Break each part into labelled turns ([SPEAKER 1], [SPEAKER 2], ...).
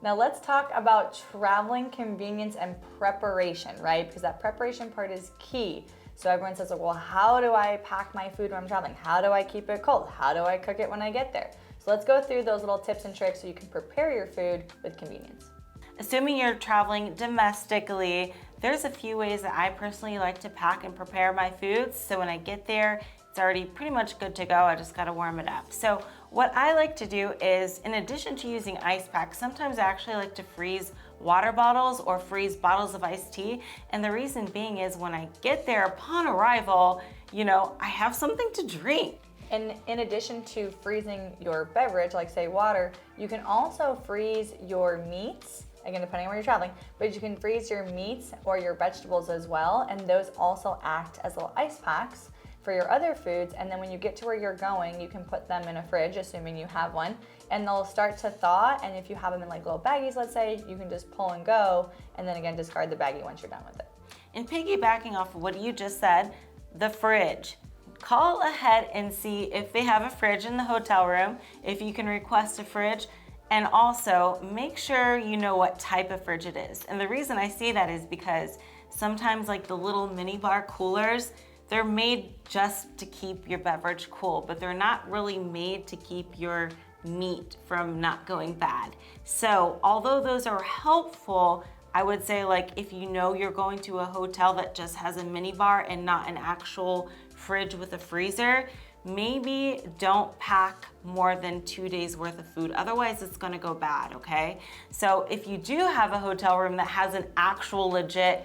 [SPEAKER 1] Now let's talk about traveling convenience and preparation, right? Because that preparation part is key. So everyone says, well, how do I pack my food when I'm traveling? How do I keep it cold? How do I cook it when I get there? So let's go through those little tips and tricks so you can prepare your food with convenience.
[SPEAKER 2] Assuming you're traveling domestically, there's a few ways that I personally like to pack and prepare my foods. So when I get there, it's already pretty much good to go. I just gotta warm it up. So what I like to do is, in addition to using ice packs, sometimes I actually like to freeze water bottles or freeze bottles of iced tea. And the reason being is when I get there upon arrival, I have something to drink.
[SPEAKER 1] And in addition to freezing your beverage, like say water, you can also freeze your meats. Again, depending on where you're traveling, but you can freeze your meats or your vegetables as well. And those also act as little ice packs for your other foods. And then when you get to where you're going, you can put them in a fridge, assuming you have one, and they'll start to thaw. And if you have them in like little baggies, let's say, you can just pull and go, and then again, discard the baggie once you're done with it.
[SPEAKER 2] And piggybacking off of what you just said, the fridge. Call ahead and see if they have a fridge in the hotel room, if you can request a fridge. And also make sure you know what type of fridge it is. And the reason I say that is because sometimes like the little mini bar coolers, they're made just to keep your beverage cool, but they're not really made to keep your meat from not going bad. So although those are helpful, I would say like if you know you're going to a hotel that just has a mini bar and not an actual fridge with a freezer, maybe don't pack more than 2 days worth of food. Otherwise it's gonna go bad, okay? So if you do have a hotel room that has an actual legit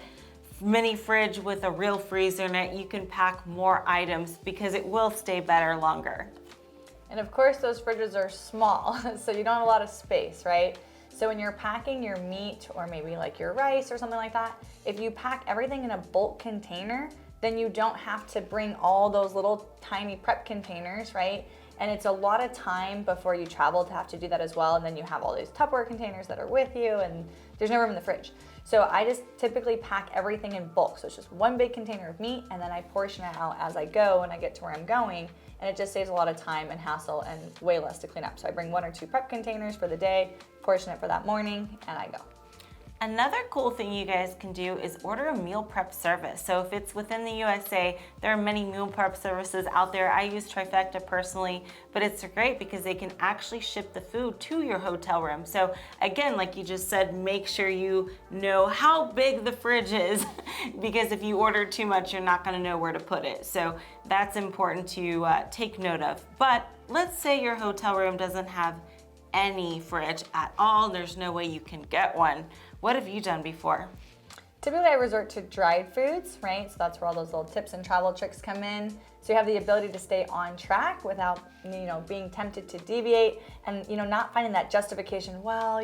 [SPEAKER 2] mini fridge with a real freezer in it, you can pack more items because it will stay better longer.
[SPEAKER 1] And of course those fridges are small, so you don't have a lot of space, right? So when you're packing your meat or maybe like your rice or something like that, if you pack everything in a bulk container, then you don't have to bring all those little tiny prep containers, right? And it's a lot of time before you travel to have to do that as well. And then you have all these Tupperware containers that are with you and there's no room in the fridge. So I just typically pack everything in bulk. So it's just one big container of meat and then I portion it out as I go when I get to where I'm going. And it just saves a lot of time and hassle and way less to clean up. So I bring 1 or 2 prep containers for the day, portion it for that morning, and I go.
[SPEAKER 2] Another cool thing you guys can do is order a meal prep service. So if it's within the USA, there are many meal prep services out there. I use Trifecta personally, but it's great because they can actually ship the food to your hotel room. So again, like you just said, make sure you know how big the fridge is because if you order too much, you're not gonna know where to put it. So that's important to take note of. But let's say your hotel room doesn't have any fridge at all, and there's no way you can get one. What have you done before?
[SPEAKER 1] Typically I resort to dried foods, right? So that's where all those little tips and travel tricks come in. So you have the ability to stay on track without, being tempted to deviate and, not finding that justification, well,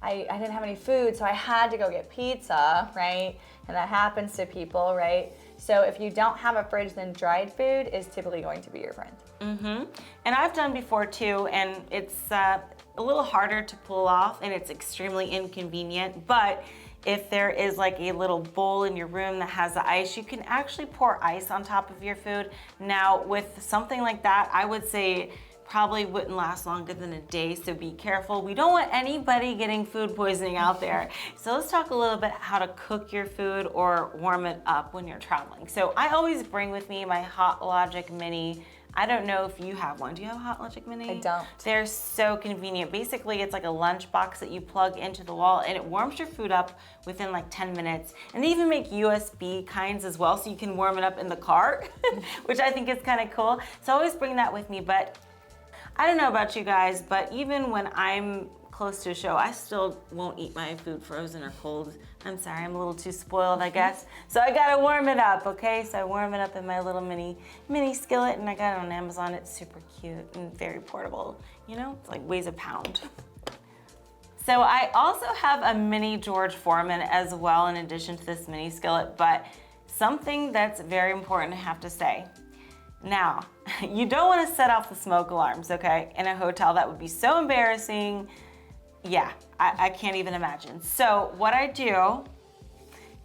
[SPEAKER 1] I didn't have any food, so I had to go get pizza, right? And that happens to people, right? So if you don't have a fridge, then dried food is typically going to be your friend.
[SPEAKER 2] Mm-hmm. And I've done before too, and it's a little harder to pull off and it's extremely inconvenient, but if there is like a little bowl in your room that has the ice, you can actually pour ice on top of your food. Now with something like that, I would say probably wouldn't last longer than a day, so be careful. We don't want anybody getting food poisoning out there. So let's talk a little bit how to cook your food or warm it up when you're traveling. So I always bring with me my Hot Logic Mini. I don't know if you have one. Do you have a Hot Logic Mini?
[SPEAKER 1] I don't.
[SPEAKER 2] They're so convenient. Basically, it's like a lunch box that you plug into the wall and it warms your food up within like 10 minutes. And they even make USB kinds as well, so you can warm it up in the car, which I think is kind of cool. So I always bring that with me, but I don't know about you guys, but even when I'm close to a show, I still won't eat my food frozen or cold. I'm sorry, I'm a little too spoiled, I guess. So I gotta warm it up, okay? So I warm it up in my little mini skillet, and I got it on Amazon. It's super cute and very portable. It's like weighs a pound. So I also have a mini George Foreman as well in addition to this mini skillet, but something that's very important I have to say. Now, you don't want to set off the smoke alarms, okay, in a hotel. That would be so embarrassing. Yeah, I can't even imagine. So what I do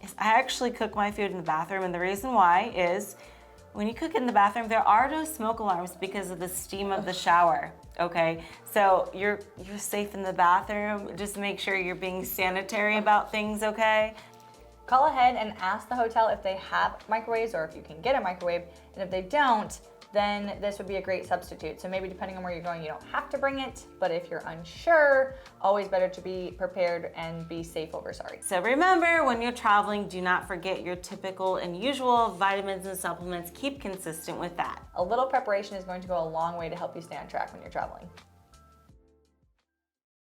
[SPEAKER 2] is I actually cook my food in the bathroom, and the reason why is when you cook in the bathroom, there are no smoke alarms because of the steam of the shower. Okay, so you're safe in the bathroom. Just make sure you're being sanitary about things, okay?
[SPEAKER 1] Call ahead and ask the hotel if they have microwaves or if you can get a microwave. And if they don't, then this would be a great substitute. So maybe depending on where you're going, you don't have to bring it, but if you're unsure, always better to be prepared and be safe over sorry.
[SPEAKER 2] So remember, when you're traveling, do not forget your typical and usual vitamins and supplements. Keep consistent with that.
[SPEAKER 1] A little preparation is going to go a long way to help you stay on track when you're traveling.